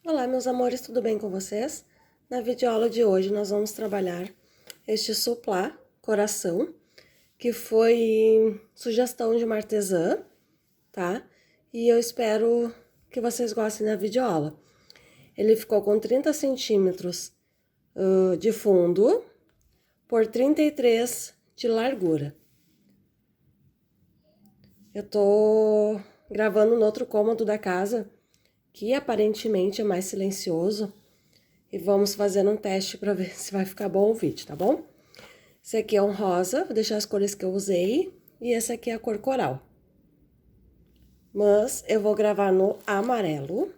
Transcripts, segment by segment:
Olá, meus amores, tudo bem com vocês? Na videoaula de hoje nós vamos trabalhar este suplá coração, que foi sugestão de uma artesã, tá? E eu espero que vocês gostem da videoaula. Ele ficou com 30 centímetros de fundo por 33 de largura. Eu tô gravando no outro cômodo da casa, que aparentemente é mais silencioso. E vamos fazendo um teste para ver se vai ficar bom o vídeo, tá bom? Esse aqui é um rosa, vou deixar as cores que eu usei. E esse aqui é a cor coral. Mas eu vou gravar no amarelo.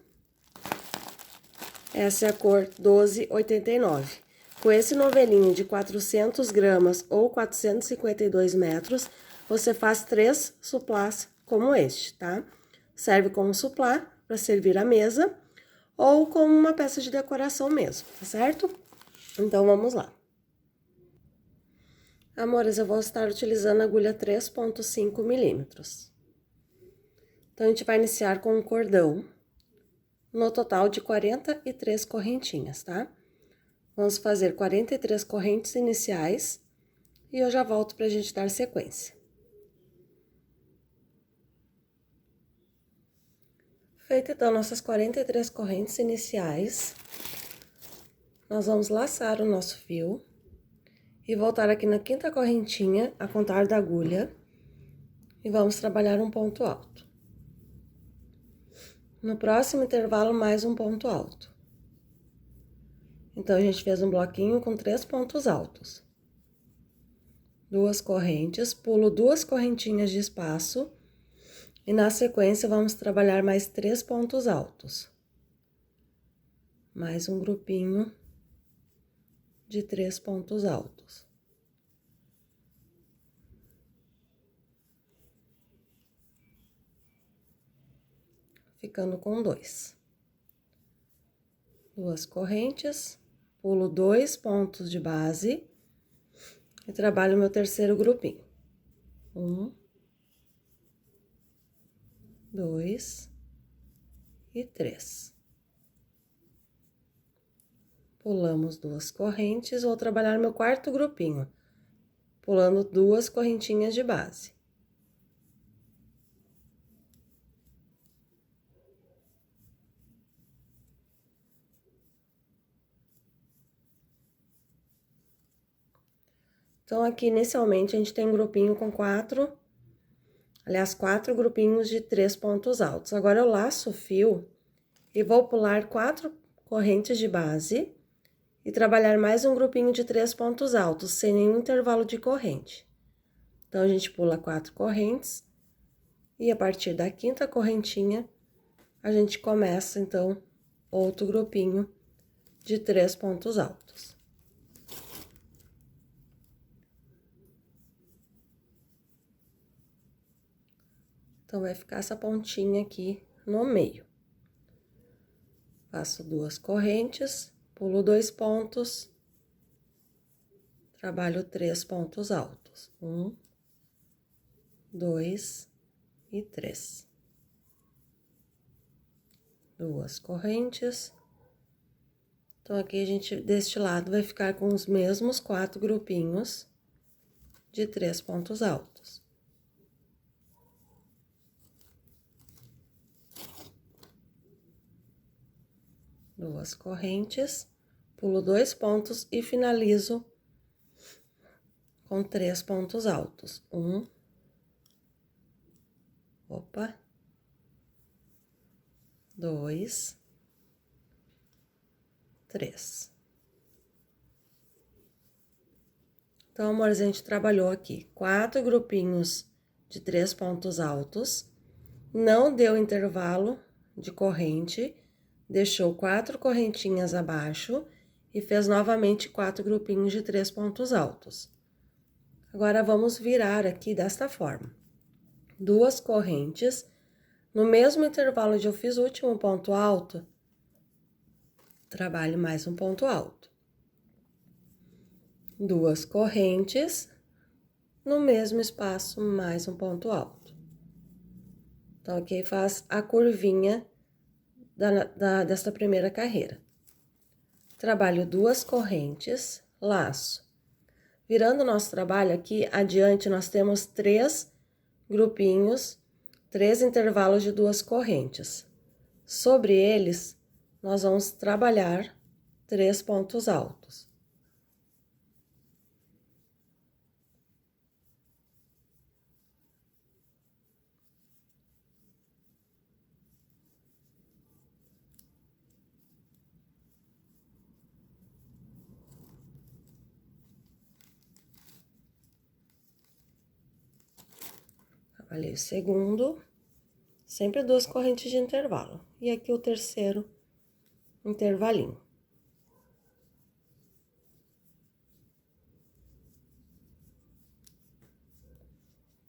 Essa é a cor 1289. Com esse novelinho de 400 gramas ou 452 metros, você faz 3 suplás como este, tá? Serve como suplá para servir à mesa ou como uma peça de decoração mesmo, tá certo? Então, vamos lá. Amores, eu vou estar utilizando a agulha 3,5 milímetros. Então, a gente vai iniciar com um cordão, no total de 43 correntinhas, tá? Vamos fazer 43 correntes iniciais e eu já volto pra gente dar sequência. Feito, então, nossas 43 correntes iniciais, nós vamos laçar o nosso fio e voltar aqui na quinta correntinha, a contar da agulha, e vamos trabalhar um ponto alto. No próximo intervalo, mais um ponto alto. Então, a gente fez um bloquinho com 3 pontos altos. 2 correntes, pulo 2 correntinhas de espaço. E na sequência, vamos trabalhar mais 3 pontos altos. Mais um grupinho de 3 pontos altos. Ficando com 2. 2 correntes, pulo 2 pontos de base e trabalho meu terceiro grupinho. 1, 2 e 3. Pulamos 2 correntes, vou trabalhar meu quarto grupinho, pulando 2 correntinhas de base. Então, aqui, inicialmente, a gente tem um grupinho com 4 grupinhos de 3 pontos altos. Agora, eu laço o fio e vou pular 4 correntes de base e trabalhar mais um grupinho de 3 pontos altos, sem nenhum intervalo de corrente. Então, a gente pula 4 correntes e a partir da quinta correntinha, a gente começa, então, outro grupinho de 3 pontos altos. Então, vai ficar essa pontinha aqui no meio. Faço 2 correntes, pulo 2 pontos, trabalho 3 pontos altos. 1, 2 e 3. 2 correntes. Então, aqui a gente, deste lado, vai ficar com os mesmos 4 grupinhos de 3 pontos altos. 2 correntes, pulo 2 pontos e finalizo com 3 pontos altos. 1, 2, 3. Então, amores, a gente trabalhou aqui 4 grupinhos de 3 pontos altos, não deu intervalo de corrente, deixou 4 correntinhas abaixo e fez novamente 4 grupinhos de 3 pontos altos. Agora, vamos virar aqui desta forma. 2 correntes, no mesmo intervalo onde eu fiz o último ponto alto, trabalho mais um ponto alto. 2 correntes, no mesmo espaço, mais um ponto alto. Então, aqui faz a curvinha desta primeira carreira. Trabalho 2 correntes, laço. Virando o nosso trabalho aqui, adiante nós temos 3 grupinhos, 3 intervalos de 2 correntes. Sobre eles, nós vamos trabalhar 3 pontos altos. Trabalhei o segundo, sempre 2 correntes de intervalo. E aqui o terceiro intervalinho.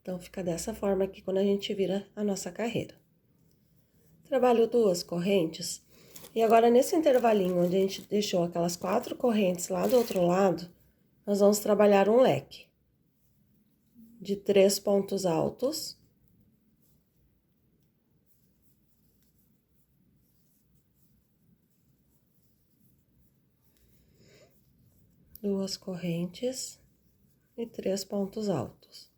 Então, fica dessa forma aqui quando a gente vira a nossa carreira. Trabalho 2 correntes. E agora, nesse intervalinho onde a gente deixou aquelas 4 correntes lá do outro lado, nós vamos trabalhar um leque de 3 pontos altos. Duas correntes e 3 pontos altos.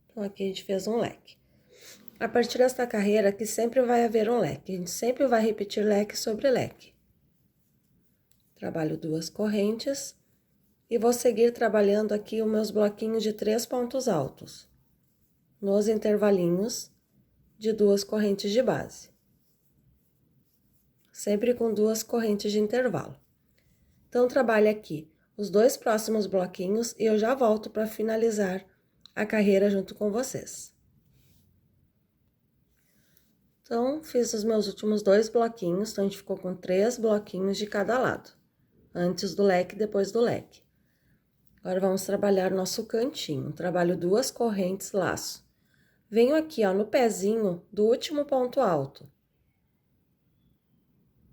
Então, aqui a gente fez um leque. A partir desta carreira aqui sempre vai haver um leque. A gente sempre vai repetir leque sobre leque. Trabalho 2 correntes e vou seguir trabalhando aqui os meus bloquinhos de 3 pontos altos, nos intervalinhos de 2 correntes de base. Sempre com 2 correntes de intervalo. Então, trabalho aqui os 2 próximos bloquinhos e eu já volto para finalizar a carreira junto com vocês. Então, fiz os meus últimos 2 bloquinhos, então a gente ficou com 3 bloquinhos de cada lado, antes do leque e depois do leque. Agora, vamos trabalhar nosso cantinho. Trabalho 2 correntes, laço. Venho aqui, ó, no pezinho do último ponto alto,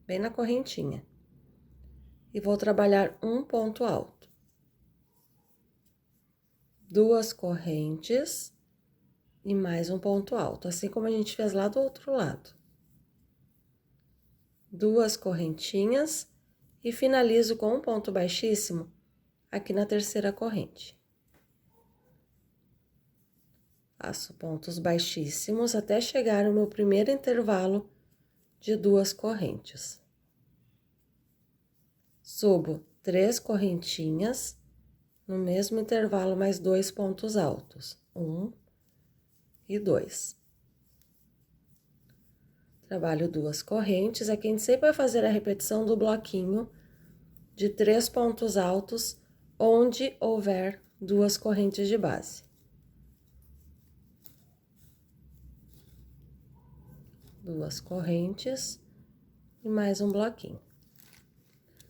bem na correntinha, e vou trabalhar um ponto alto. 2 correntes e mais um ponto alto, assim como a gente fez lá do outro lado. 2 correntinhas e finalizo com um ponto baixíssimo aqui na terceira corrente. Faço pontos baixíssimos até chegar no meu primeiro intervalo de 2 correntes. Subo 3 correntinhas, no mesmo intervalo mais 2 pontos altos, 1 e 2. Trabalho 2 correntes, aqui a gente sempre vai fazer a repetição do bloquinho de 3 pontos altos, onde houver 2 correntes de base. 2 correntes e mais um bloquinho.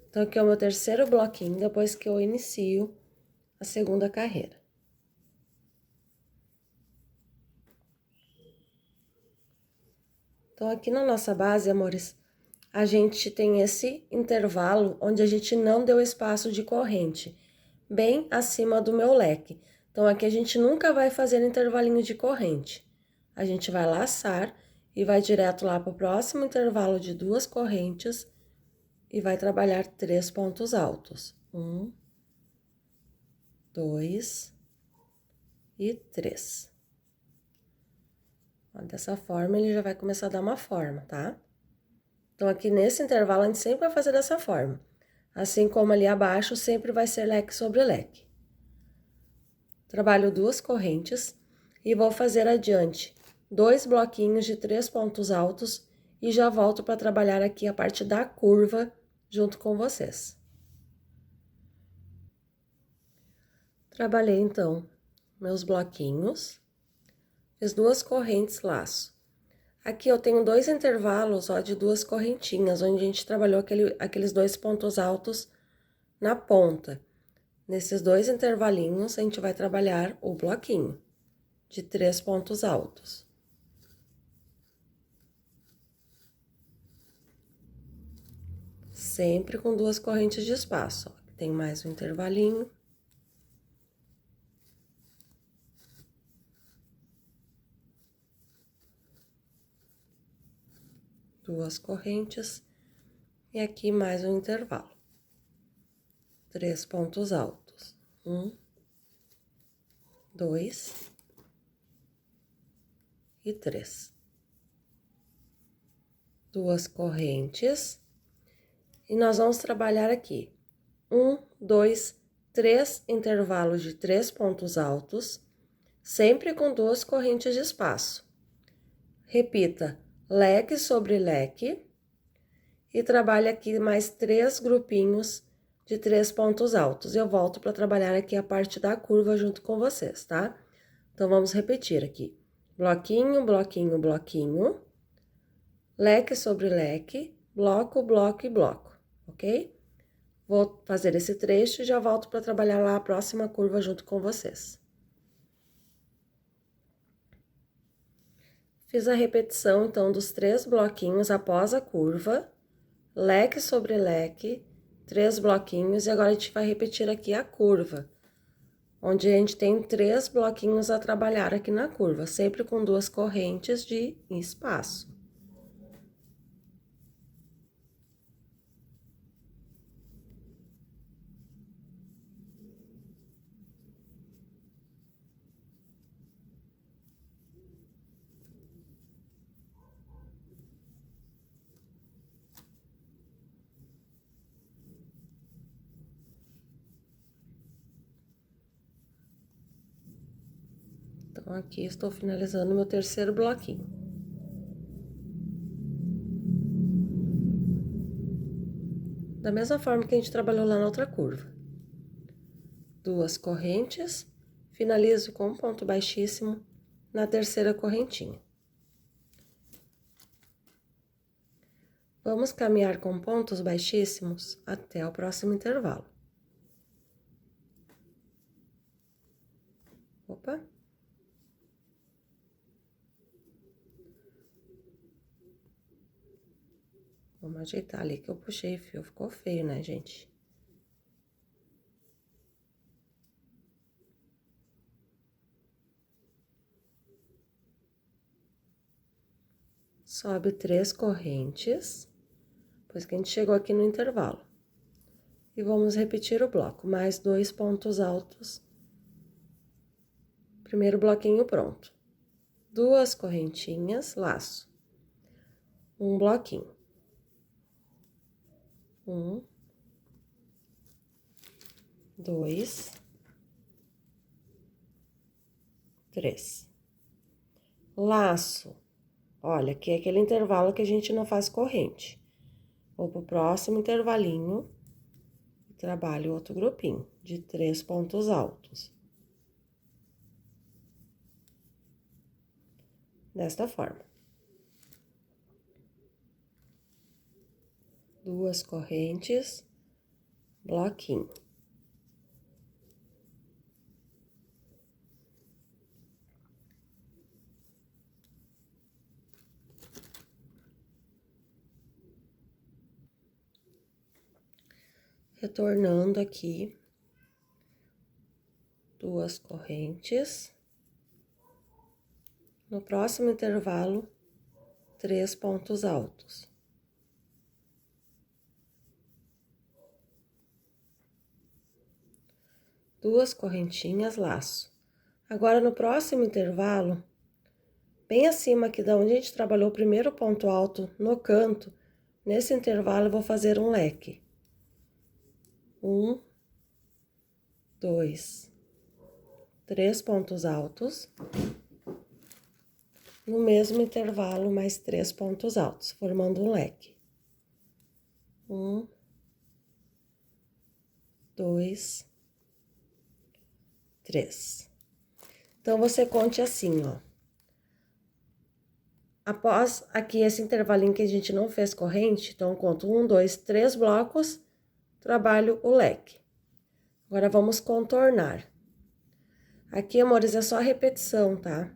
Então, aqui é o meu terceiro bloquinho, depois que eu inicio a segunda carreira. Então, aqui na nossa base, amores, a gente tem esse intervalo onde a gente não deu espaço de corrente, bem acima do meu leque. Então, aqui a gente nunca vai fazer intervalinho de corrente. A gente vai laçar e vai direto lá para o próximo intervalo de 2 correntes e vai trabalhar 3 pontos altos. 1, 2 e 3. Dessa forma, ele já vai começar a dar uma forma, tá? Então, aqui nesse intervalo, a gente sempre vai fazer dessa forma. Assim como ali abaixo, sempre vai ser leque sobre leque. Trabalho 2 correntes e vou fazer adiante 2 bloquinhos de 3 pontos altos e já volto para trabalhar aqui a parte da curva junto com vocês. Trabalhei, então, meus bloquinhos, fiz 2 correntes laço. Aqui eu tenho 2 intervalos, ó, de 2 correntinhas, onde a gente trabalhou aqueles 2 pontos altos na ponta. Nesses 2 intervalinhos, a gente vai trabalhar o bloquinho de 3 pontos altos. Sempre com 2 correntes de espaço, ó. Tem mais um intervalinho. 2 correntes e aqui mais um intervalo. 3 pontos altos. 1, 2 e 3. 2 correntes. E nós vamos trabalhar aqui 1, 2, 3 intervalos de 3 pontos altos, sempre com 2 correntes de espaço. Repita leque sobre leque e trabalhe aqui mais 3 grupinhos de 3 pontos altos. Eu volto para trabalhar aqui a parte da curva junto com vocês, tá? Então, vamos repetir aqui. Bloquinho, bloquinho, bloquinho, leque sobre leque, bloco, bloco e bloco, ok? Vou fazer esse trecho e já volto para trabalhar lá a próxima curva junto com vocês. Fiz a repetição, então, dos 3 bloquinhos após a curva, leque sobre leque, 3 bloquinhos, e agora a gente vai repetir aqui a curva, onde a gente tem 3 bloquinhos a trabalhar aqui na curva, sempre com 2 correntes de espaço. Então, aqui estou finalizando meu terceiro bloquinho. Da mesma forma que a gente trabalhou lá na outra curva. 2 correntes, finalizo com um ponto baixíssimo na terceira correntinha. Vamos caminhar com pontos baixíssimos até o próximo intervalo. Opa! Vamos ajeitar ali que eu puxei fio, ficou feio, né, gente? Sobe 3 correntes, pois que a gente chegou aqui no intervalo. E vamos repetir o bloco, mais 2 pontos altos. Primeiro bloquinho pronto. 2 correntinhas, laço. Um bloquinho. 1, 2, 3. Laço. Olha, aqui é aquele intervalo que a gente não faz corrente. Vou pro próximo intervalinho e trabalho outro grupinho de 3 pontos altos. Desta forma. 2 correntes, bloquinho. Retornando aqui, 2 correntes. No próximo intervalo, 3 pontos altos. Duas correntinhas, laço. Agora, no próximo intervalo, bem acima aqui da onde a gente trabalhou o primeiro ponto alto no canto, nesse intervalo eu vou fazer um leque. 1, 2, 3 pontos altos. No mesmo intervalo, mais 3 pontos altos, formando um leque. 1, 2, 3. Então, você conte assim, ó. Após aqui esse intervalinho que a gente não fez corrente, então, eu conto 1, 2, 3 blocos, trabalho o leque. Agora, vamos contornar. Aqui, amores, é só repetição, tá?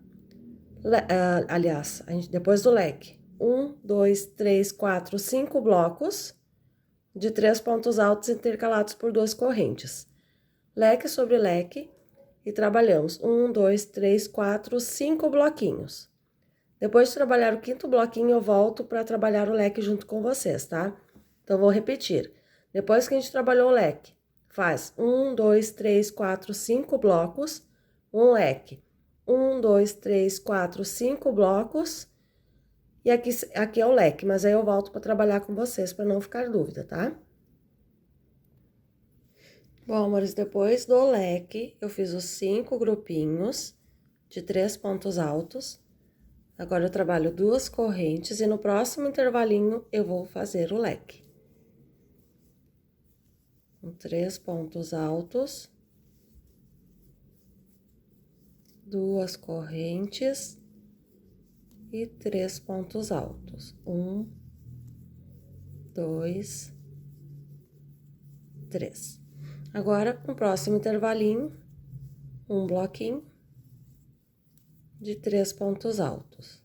Aliás, depois do leque. 1, 2, 3, 4, 5 blocos de 3 pontos altos intercalados por 2 correntes. Leque sobre leque e trabalhamos 1, 2, 3, 4, 5 bloquinhos. Depois de trabalhar o quinto bloquinho, eu volto para trabalhar o leque junto com vocês, tá? Então, vou repetir. Depois que a gente trabalhou o leque, faz 1, 2, 3, 4, 5 blocos, um leque. 1, 2, 3, 4, 5 blocos. E aqui é o leque, mas aí eu volto para trabalhar com vocês, para não ficar dúvida, tá? Bom, amores, depois do leque, eu fiz os 5 grupinhos de 3 pontos altos. Agora, eu trabalho 2 correntes e no próximo intervalinho eu vou fazer o leque. Com 3 pontos altos, 2 correntes e 3 pontos altos. 1, 2, 3. Agora, no próximo intervalinho, um bloquinho de 3 pontos altos.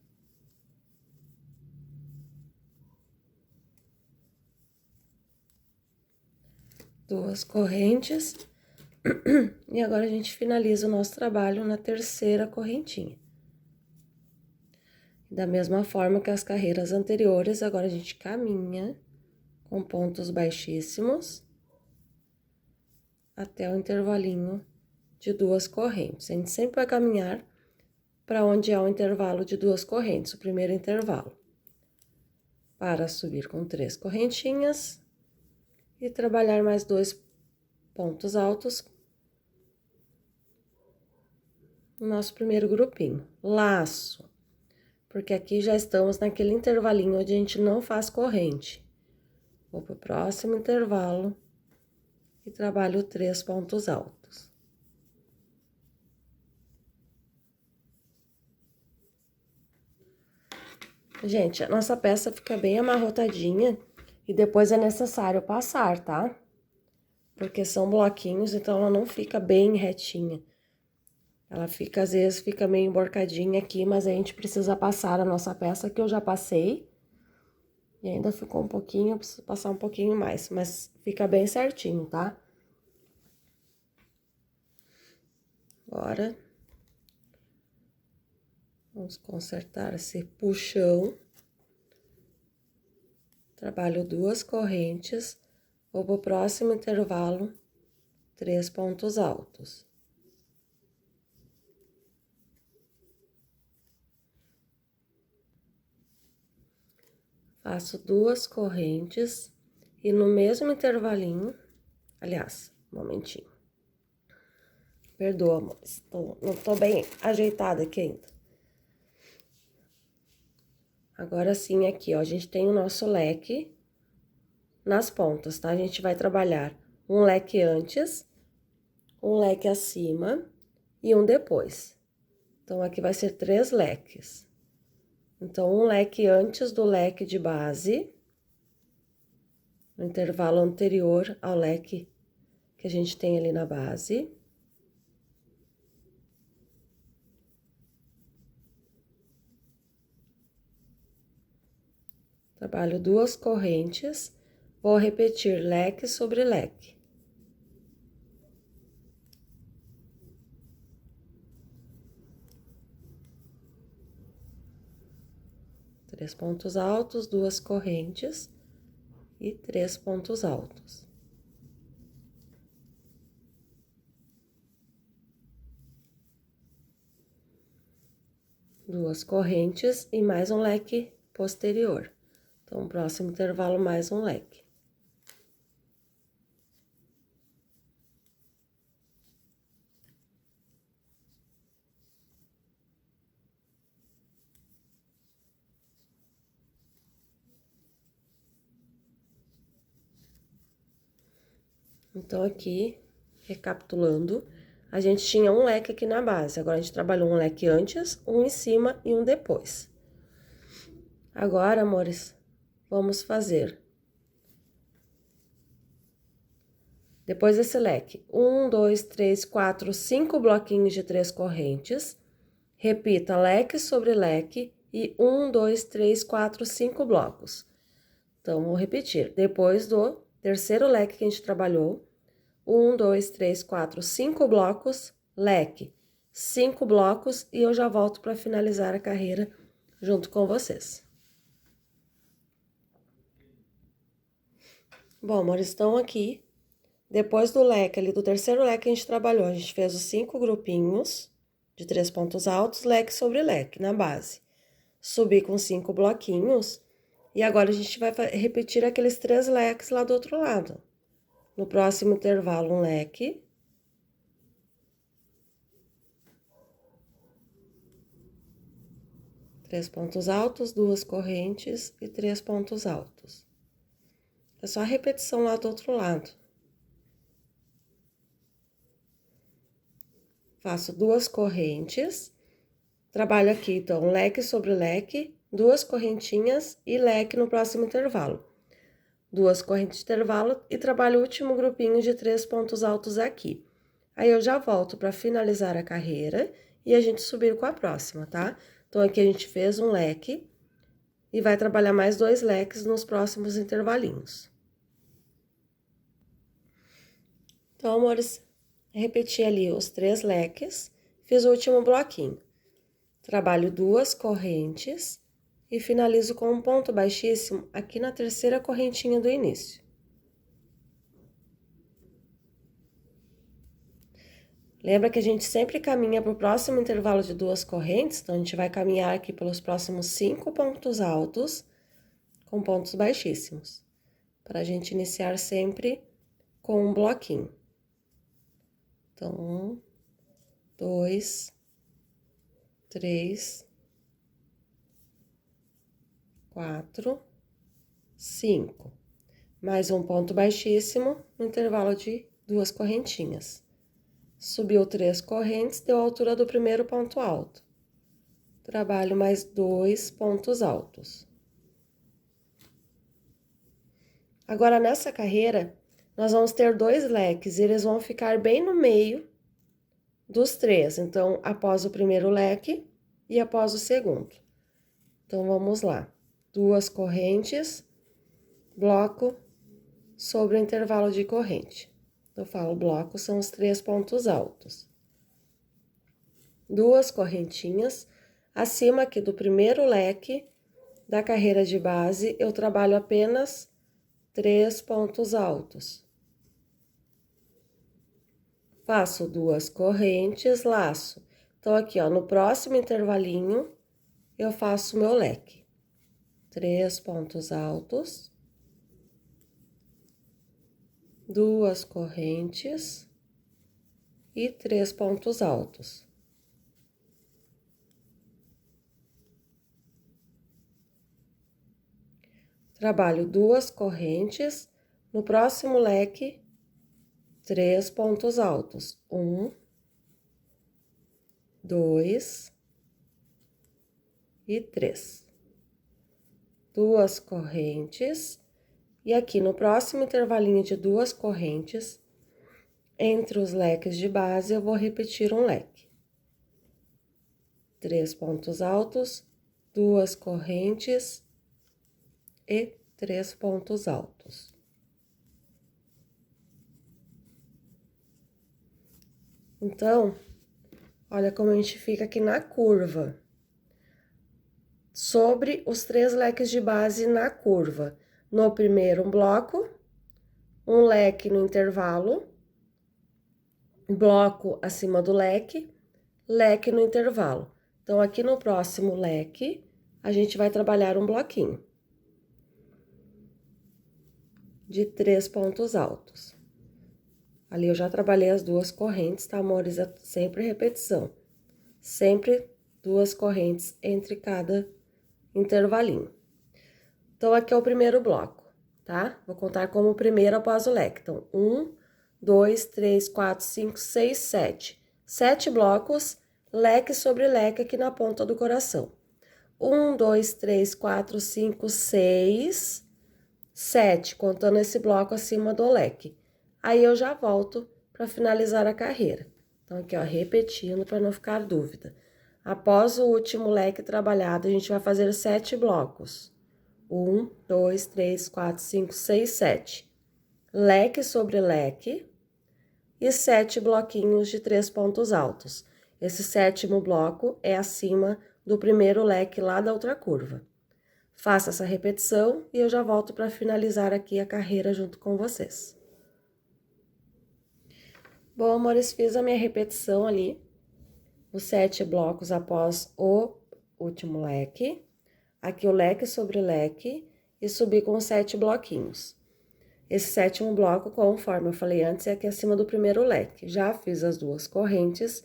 Duas correntes. E agora a gente finaliza o nosso trabalho na terceira correntinha. Da mesma forma que as carreiras anteriores, agora a gente caminha com pontos baixíssimos até o intervalinho de 2 correntes. A gente sempre vai caminhar para onde há o intervalo de 2 correntes, o primeiro intervalo. Para subir com 3 correntinhas e trabalhar mais 2 pontos altos no nosso primeiro grupinho. Laço, porque aqui já estamos naquele intervalinho onde a gente não faz corrente. Vou para o próximo intervalo e trabalho 3 pontos altos. Gente, a nossa peça fica bem amarrotadinha e depois é necessário passar, tá? Porque são bloquinhos, então ela não fica bem retinha. Ela fica, às vezes, fica meio emborcadinha aqui, mas a gente precisa passar a nossa peça, que eu já passei. E ainda ficou um pouquinho, eu preciso passar um pouquinho mais, mas fica bem certinho, tá? Agora, vamos consertar esse puxão. Trabalho 2 correntes, vou pro próximo intervalo, 3 pontos altos. Faço 2 correntes e no mesmo intervalinho, aliás, um momentinho. Perdoa, amores, não tô bem ajeitada aqui ainda. Agora sim, aqui, ó, a gente tem o nosso leque nas pontas, tá? A gente vai trabalhar um leque antes, um leque acima e um depois. Então, aqui vai ser 3 leques. Então, um leque antes do leque de base, no intervalo anterior ao leque que a gente tem ali na base. Trabalho 2 correntes, vou repetir leque sobre leque. Três pontos altos, 2 correntes e 3 pontos altos. Duas correntes e mais um leque posterior. Então, próximo intervalo, mais um leque. Então, aqui, recapitulando, a gente tinha um leque aqui na base. Agora, a gente trabalhou um leque antes, um em cima e um depois. Agora, amores, vamos fazer. Depois desse leque, 1, 2, 3, 4, 5 bloquinhos de 3 correntes. Repita leque sobre leque e 1, 2, 3, 4, 5 blocos. Então, vou repetir. Depois do terceiro leque que a gente trabalhou, 1, 2, 3, 4, 5 blocos, leque, 5 blocos e eu já volto para finalizar a carreira junto com vocês. Bom, amores, estão aqui. Depois do leque ali, do terceiro leque que a gente trabalhou, a gente fez os 5 grupinhos de 3 pontos altos, leque sobre leque, na base. Subi com 5 bloquinhos, e agora a gente vai repetir aqueles 3 leques lá do outro lado. No próximo intervalo, um leque. Três pontos altos, 2 correntes e 3 pontos altos. É só a repetição lá do outro lado. Faço 2 correntes, trabalho aqui, então, leque sobre leque, 2 correntinhas e leque no próximo intervalo. 2 correntes de intervalo e trabalho o último grupinho de 3 pontos altos aqui. Aí, eu já volto para finalizar a carreira e a gente subir com a próxima, tá? Então, aqui a gente fez um leque e vai trabalhar mais 2 leques nos próximos intervalinhos. Então, amores, repeti ali os 3 leques, fiz o último bloquinho. Trabalho 2 correntes e finalizo com um ponto baixíssimo aqui na terceira correntinha do início. Lembra que a gente sempre caminha para o próximo intervalo de 2 correntes, então a gente vai caminhar aqui pelos próximos 5 pontos altos com pontos baixíssimos, para a gente iniciar sempre com um bloquinho. Então, 1, 2, 3, 4, 5. Mais um ponto baixíssimo no intervalo de 2 correntinhas. Subiu 3 correntes, deu a altura do primeiro ponto alto. Trabalho mais 2 pontos altos. Agora, nessa carreira, nós vamos ter 2 leques e eles vão ficar bem no meio dos 3. Então, após o primeiro leque e após o segundo. Então, vamos lá. 2 correntes, bloco sobre o intervalo de corrente. Eu falo bloco, são os 3 pontos altos. 2 correntinhas, acima aqui do primeiro leque da carreira de base, eu trabalho apenas 3 pontos altos. Faço 2 correntes, laço. Então, aqui, ó, no próximo intervalinho, eu faço meu leque. 3 pontos altos. 2 correntes e 3 pontos altos. Trabalho 2 correntes, no próximo leque, 3 pontos altos. 1, 2 e 3. 2 correntes. E aqui no próximo intervalinho de 2 correntes, entre os leques de base, eu vou repetir um leque. 3 pontos altos, 2 correntes e 3 pontos altos. Então, olha como a gente fica aqui na curva. Sobre os 3 leques de base na curva. No primeiro, um bloco, um leque no intervalo, bloco acima do leque no intervalo. Então, aqui no próximo leque, a gente vai trabalhar um bloquinho de 3 pontos altos. Ali eu já trabalhei as 2 correntes, tá, amores? É sempre repetição. Sempre 2 correntes entre cada intervalinho. Então, aqui é o primeiro bloco, tá? Vou contar como o primeiro após o leque. Então, 1, 2, 3, 4, 5, 6, 7. 7 blocos, leque sobre leque aqui na ponta do coração. 1, 2, 3, 4, 5, 6, 7, contando esse bloco acima do leque. Aí, eu já volto para finalizar a carreira. Então, aqui, ó, repetindo para não ficar dúvida. Após o último leque trabalhado, a gente vai fazer 7 blocos. 1, 2, 3, 4, 5, 6, 7. Leque sobre leque e 7 bloquinhos de 3 pontos altos. Esse 7º bloco é acima do primeiro leque lá da outra curva. Faça essa repetição e eu já volto para finalizar aqui a carreira junto com vocês. Bom, amores, fiz a minha repetição ali, os 7 blocos após o último leque. Aqui o leque sobre leque e subi com 7 bloquinhos. Esse 7º bloco, conforme eu falei antes, é aqui acima do primeiro leque. Já fiz as 2 correntes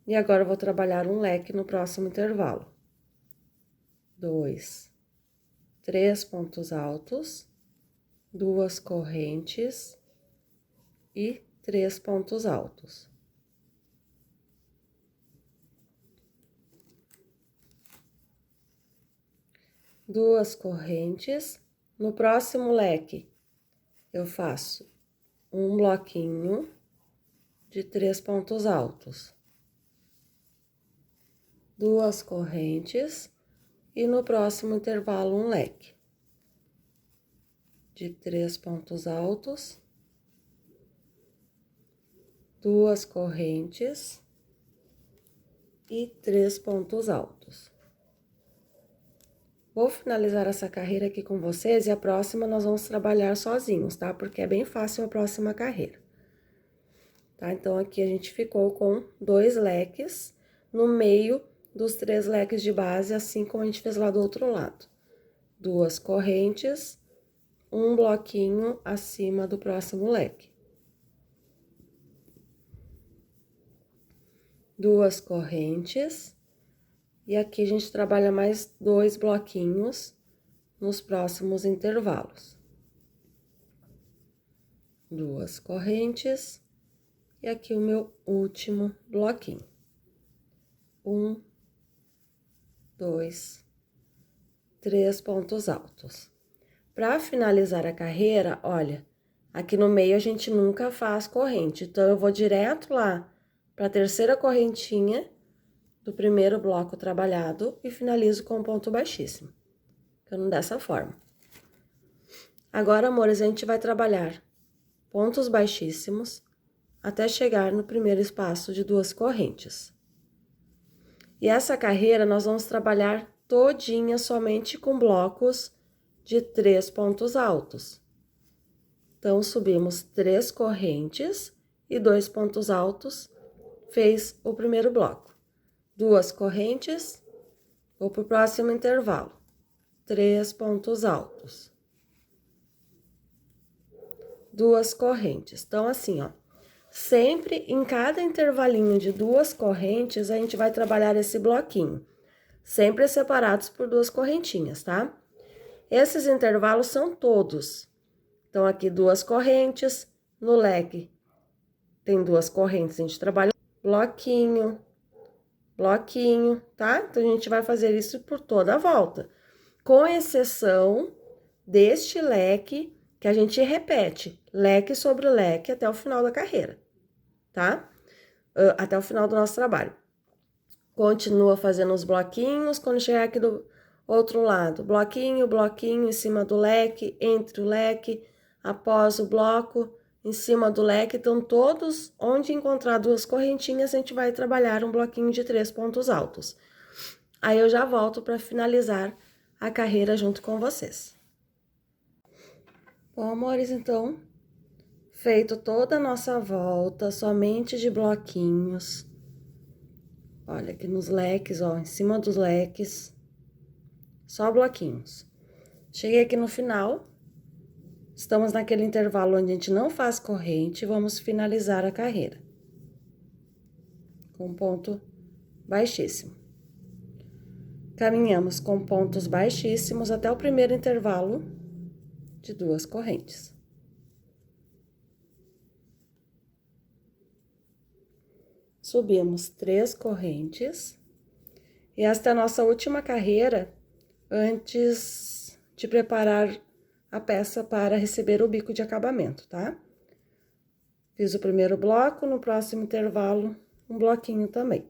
e agora eu vou trabalhar um leque no próximo intervalo. 2, 3 pontos altos, 2 correntes e 3 pontos altos. Duas correntes. No próximo leque, eu faço um bloquinho de 3 pontos altos. 2 correntes e no próximo intervalo um leque de 3 pontos altos, 2 correntes e 3 pontos altos. Vou finalizar essa carreira aqui com vocês e a próxima nós vamos trabalhar sozinhos, tá? Porque é bem fácil a próxima carreira. Tá? Então, aqui a gente ficou com 2 leques no meio dos 3 leques de base, assim como a gente fez lá do outro lado. 2 correntes, um bloquinho acima do próximo leque. 2 correntes. E aqui a gente trabalha mais 2 bloquinhos nos próximos intervalos. 2 correntes. E aqui o meu último bloquinho. 1, 2, 3 pontos altos. Para finalizar a carreira, olha, aqui no meio a gente nunca faz corrente. Então, eu vou direto lá para a terceira correntinha do primeiro bloco trabalhado e finalizo com um ponto baixíssimo, ficando dessa forma. Agora, amores, a gente vai trabalhar pontos baixíssimos até chegar no primeiro espaço de 2 correntes. E essa carreira nós vamos trabalhar todinha somente com blocos de 3 pontos altos. Então, subimos 3 correntes e 2 pontos altos, fez o primeiro bloco. 2 correntes, vou para o próximo intervalo. 3 pontos altos. 2 correntes. Então, assim, ó, sempre em cada intervalinho de 2 correntes, a gente vai trabalhar esse bloquinho, sempre separados por 2 correntinhas, tá? Esses intervalos são todos. Então, aqui 2 correntes, no leque tem 2 correntes, a gente trabalha bloquinho, bloquinho, tá? Então, a gente vai fazer isso por toda a volta, com exceção deste leque que a gente repete, leque sobre leque até o final da carreira, tá? Até o final do nosso trabalho. Continua fazendo os bloquinhos, quando chegar aqui do outro lado, bloquinho, bloquinho em cima do leque, entre o leque, após o bloco, em cima do leque. Então, todos, onde encontrar 2 correntinhas, a gente vai trabalhar um bloquinho de 3 pontos altos. Aí, eu já volto para finalizar a carreira junto com vocês. Bom, amores, então, feito toda a nossa volta, somente de bloquinhos. Olha, aqui nos leques, ó, em cima dos leques, só bloquinhos. Cheguei aqui no final, estamos naquele intervalo onde a gente não faz corrente, vamos finalizar a carreira. Com ponto baixíssimo. Caminhamos com pontos baixíssimos até o primeiro intervalo de 2 correntes. Subimos 3 correntes. E esta é a nossa última carreira antes de preparar a peça para receber o bico de acabamento, tá? Fiz o primeiro bloco, no próximo intervalo, um bloquinho também.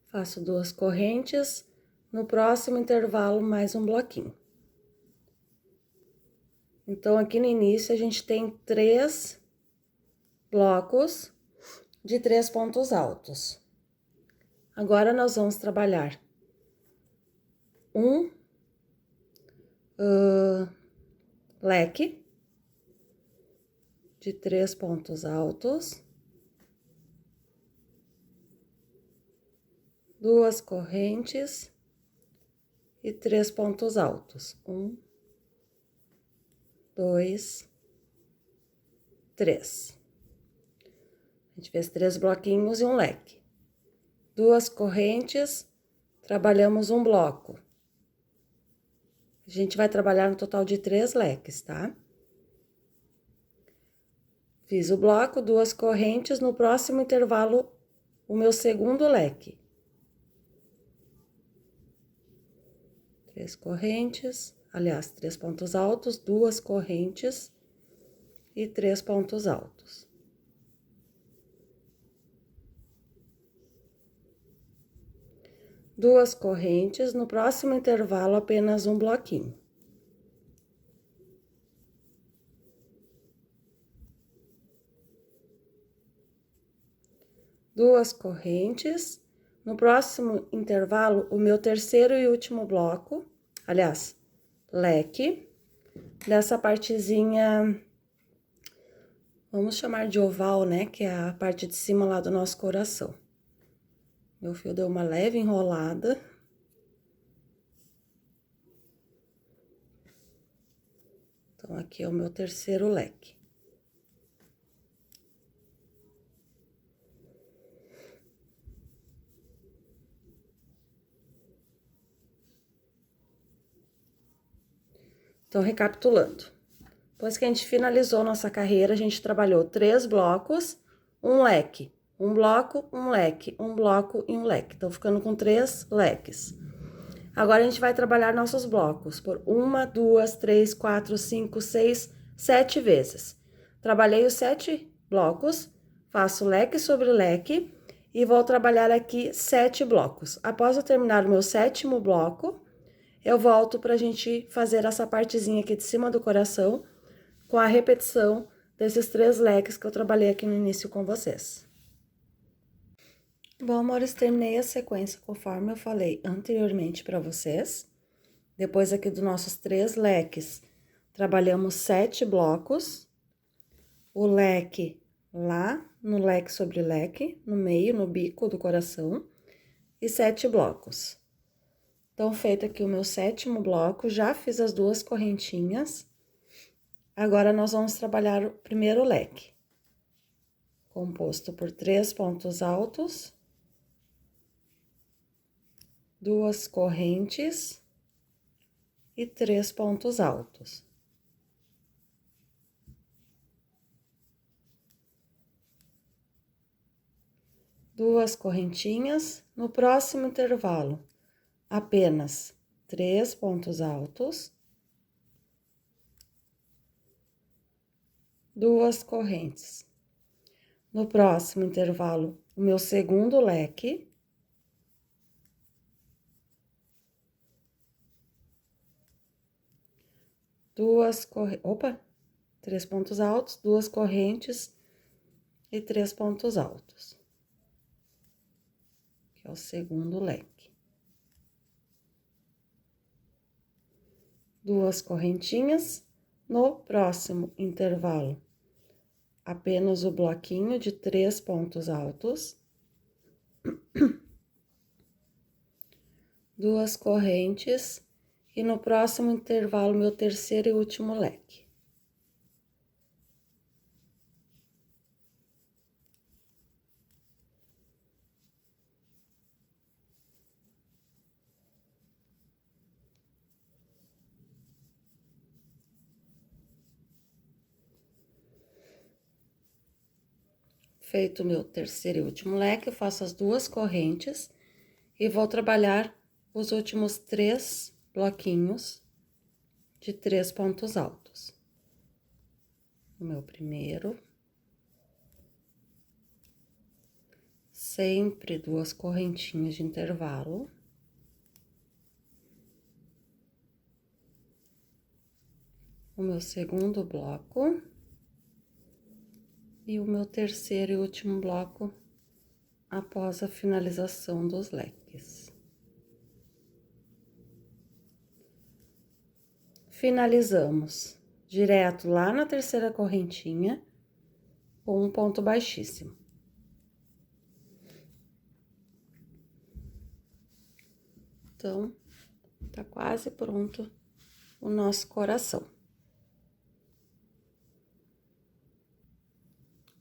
Faço 2 correntes, no próximo intervalo, mais um bloquinho. Então, aqui no início, a gente tem 3 blocos de 3 pontos altos. Agora, nós vamos trabalhar um leque de 3 pontos altos, 2 correntes e 3 pontos altos. 1, 2, 3. A gente fez 3 bloquinhos e um leque. 2 correntes, trabalhamos um bloco. A gente vai trabalhar no total de 3 leques, tá? Fiz o bloco, 2 correntes, no próximo intervalo, o meu segundo leque. 3 correntes, aliás, 3 pontos altos, 2 correntes e 3 pontos altos. Duas correntes, no próximo intervalo, apenas um bloquinho. Duas correntes, no próximo intervalo, o meu terceiro e último bloco, aliás, leque, dessa partezinha, vamos chamar de oval, né, que é a parte de cima lá do nosso coração. Meu fio deu uma leve enrolada. Então, aqui é o meu terceiro leque. Então, recapitulando. Depois que a gente finalizou nossa carreira, a gente trabalhou 3 blocos, um leque. Um bloco, um leque, um bloco e um leque. Então, ficando com 3 leques. Agora, a gente vai trabalhar nossos blocos por 1, 2, 3, 4, 5, 6, 7 vezes. Trabalhei os 7 blocos, faço leque sobre leque e vou trabalhar aqui 7 blocos. Após eu terminar o meu 7º bloco, eu volto pra gente fazer essa partezinha aqui de cima do coração com a repetição desses 3 leques que eu trabalhei aqui no início com vocês. Bom, amores, terminei a sequência conforme eu falei anteriormente para vocês. Depois aqui dos nossos 3 leques, trabalhamos 7 blocos. O leque lá no leque sobre leque, no meio, no bico do coração, e 7 blocos. Então, feito aqui o meu 7º bloco, já fiz as 2 correntinhas. Agora, nós vamos trabalhar o primeiro leque, composto por 3 pontos altos, 2 correntes e 3 pontos altos. Duas correntinhas, no próximo intervalo, apenas 3 pontos altos, 2 correntes. No próximo intervalo, o meu segundo leque. Três pontos altos, 2 correntes e 3 pontos altos. Que é o segundo leque. 2 correntinhas, no próximo intervalo, apenas o bloquinho de 3 pontos altos. 2 correntes e no próximo intervalo, meu terceiro e último leque. Feito o meu terceiro e último leque, eu faço as 2 correntes e vou trabalhar os últimos 3 bloquinhos de 3 pontos altos. O meu primeiro. Sempre 2 correntinhas de intervalo. O o meu segundo bloco e o meu terceiro e último bloco após a finalização dos leques. Finalizamos direto lá na terceira correntinha com um ponto baixíssimo. Então, tá quase pronto o nosso coração.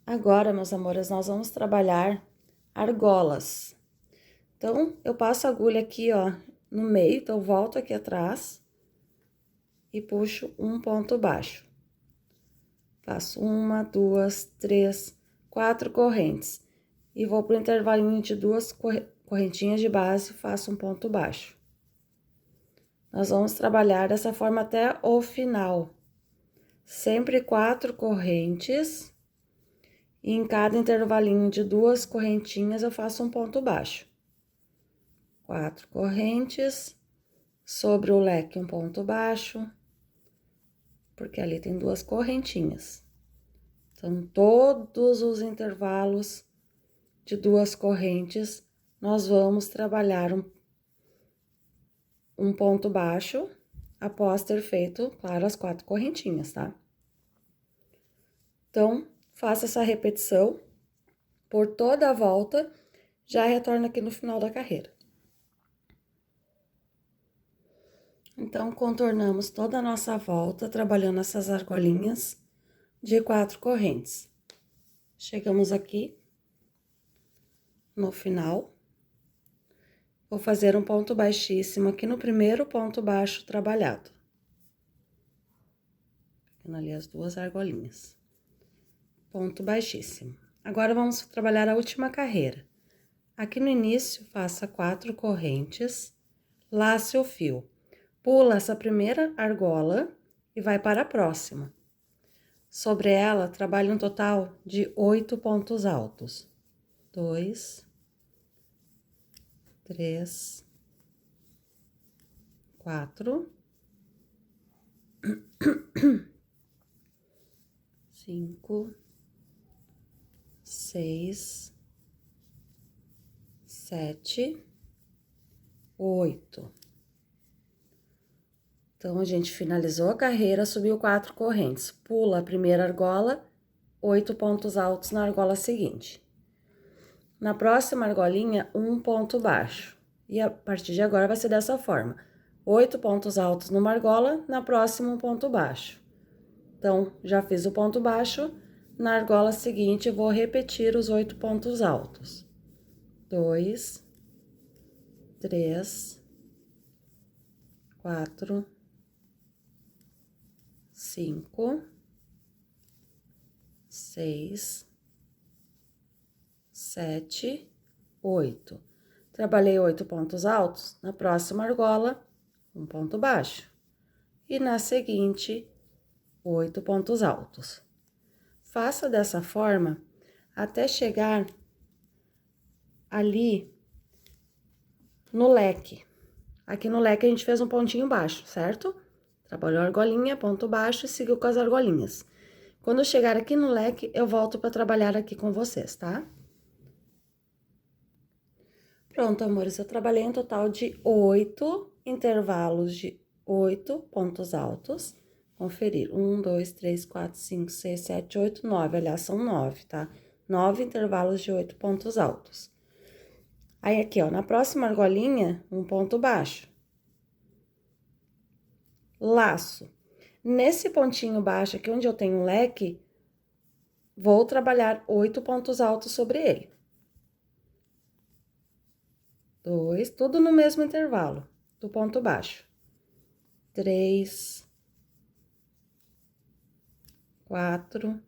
Agora, meus amores, nós vamos trabalhar argolas. Então, eu passo a agulha aqui, ó, no meio, então eu volto aqui atrás e puxo um ponto baixo. Faço 1, 2, 3, 4 correntes. E vou pro intervalinho de 2 correntinhas de base, faço um ponto baixo. Nós vamos trabalhar dessa forma até o final. Sempre 4 correntes. E em cada intervalinho de 2 correntinhas, eu faço um ponto baixo. 4 correntes, sobre o leque um ponto baixo, porque ali tem 2 correntinhas. Então, todos os intervalos de 2 correntes, nós vamos trabalhar um ponto baixo, após ter feito, claro, as 4 correntinhas, tá? Então, faça essa repetição por toda a volta, já retorna aqui no final da carreira. Então, contornamos toda a nossa volta, trabalhando essas argolinhas de 4 correntes. Chegamos aqui no final. Vou fazer um ponto baixíssimo aqui no primeiro ponto baixo trabalhado. Pegando ali as 2 argolinhas. Ponto baixíssimo. Agora, vamos trabalhar a última carreira. Aqui no início, faça 4 correntes, lace o fio. Pula essa primeira argola e vai para a próxima. Sobre ela, trabalhe um total de 8 pontos altos. 2, 3, 4, 5, 6, 7, 8. Então, a gente finalizou a carreira, subiu 4 correntes. Pula a primeira argola, 8 pontos altos na argola seguinte. Na próxima argolinha, um ponto baixo. E a partir de agora vai ser dessa forma. 8 pontos altos numa argola, na próxima um ponto baixo. Então, já fiz o ponto baixo, na argola seguinte vou repetir os 8 pontos altos. 2, 3, 4, 5, 6, 7, 8. Trabalhei 8 pontos altos, na próxima argola, um ponto baixo. E na seguinte, 8 pontos altos. Faça dessa forma até chegar ali no leque. Aqui no leque a gente fez um pontinho baixo, certo? Trabalhou a argolinha, ponto baixo e seguiu com as argolinhas. Quando eu chegar aqui no leque, eu volto para trabalhar aqui com vocês, tá? Pronto, amores, eu trabalhei um total de 8 intervalos de 8 pontos altos. Conferir, 1, 2, 3, 4, 5, 6, 7, 8, 9, aliás, são 9, tá? 9 intervalos de 8 pontos altos. Aí, aqui, ó, na próxima argolinha, um ponto baixo. Laço. Nesse pontinho baixo aqui, onde eu tenho um leque, vou trabalhar 8 pontos altos sobre ele. 2, tudo no mesmo intervalo do ponto baixo. 3, 4,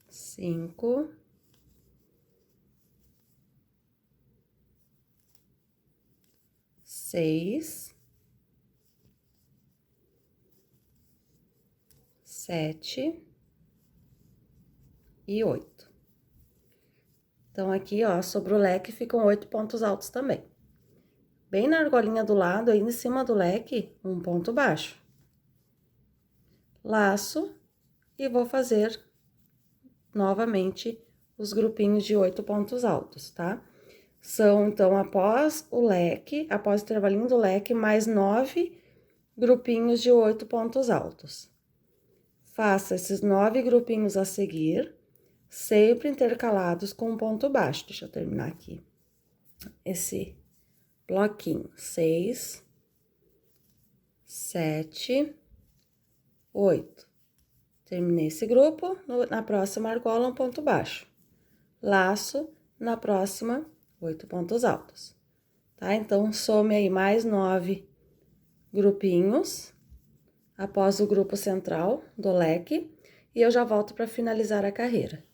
5, 6, 7 e 8. Então, aqui, ó, sobre o leque ficam 8 pontos altos também. Bem na argolinha do lado, aí em cima do leque, um ponto baixo. laço e vou fazer novamente os grupinhos de 8 pontos altos, tá? São, então, após o leque, após o intervalinho do leque, mais 9 grupinhos de 8 pontos altos. Faça esses 9 grupinhos a seguir, sempre intercalados com um ponto baixo. Deixa eu terminar aqui esse bloquinho. 6, 7, 8. Terminei esse grupo, na próxima argola, um ponto baixo. Laço, na próxima, 8 pontos altos. Tá? Então, some aí mais 9 grupinhos após o grupo central do leque e eu já volto para finalizar a carreira.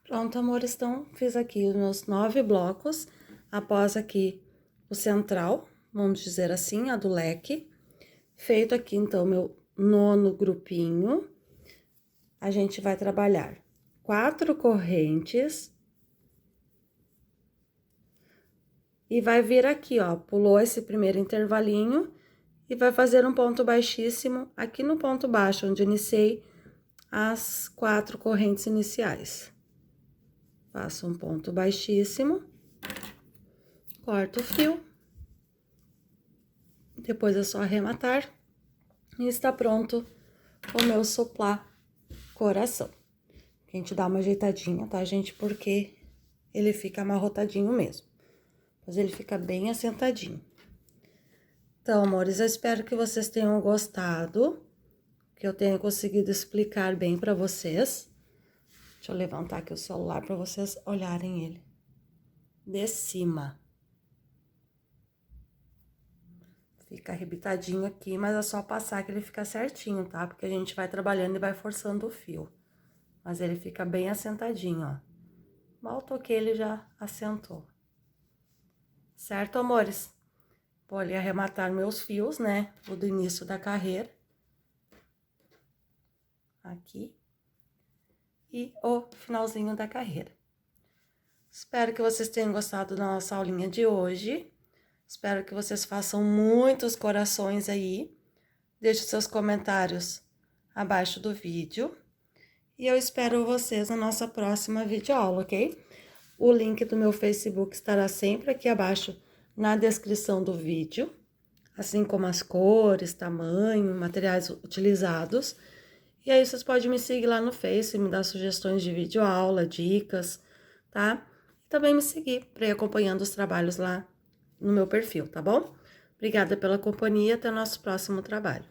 Pronto, amores, então, fiz aqui os meus 9 blocos, após aqui o central, vamos dizer assim, a do leque. Feito aqui, então, meu 9º grupinho, a gente vai trabalhar 4 correntes. E vai vir aqui, ó, pulou esse primeiro intervalinho e vai fazer um ponto baixíssimo aqui no ponto baixo, onde iniciei as 4 correntes iniciais. Faço um ponto baixíssimo, corto o fio, depois é só arrematar e está pronto o meu suplá coração. A gente dá uma ajeitadinha, tá, gente? Porque ele fica amarrotadinho mesmo, mas ele fica bem assentadinho. Então, amores, eu espero que vocês tenham gostado, que eu tenha conseguido explicar bem pra vocês. Deixa eu levantar aqui o celular pra vocês olharem ele de cima. Fica arrebitadinho aqui, mas é só passar que ele fica certinho, tá? Porque a gente vai trabalhando e vai forçando o fio. Mas ele fica bem assentadinho, ó. Mal toquei, ele já assentou. Certo, amores? Vou ali arrematar meus fios, né? O do início da carreira. Aqui. E o finalzinho da carreira. Espero que vocês tenham gostado da nossa aulinha de hoje. Espero que vocês façam muitos corações aí. Deixe seus comentários abaixo do vídeo. E eu espero vocês na nossa próxima videoaula, ok? O link do meu Facebook estará sempre aqui abaixo na descrição do vídeo, assim como as cores, tamanho, materiais utilizados. E aí, vocês podem me seguir lá no Face, me dar sugestões de videoaula, dicas, tá? E também me seguir para ir acompanhando os trabalhos lá no meu perfil, tá bom? Obrigada pela companhia, até o nosso próximo trabalho.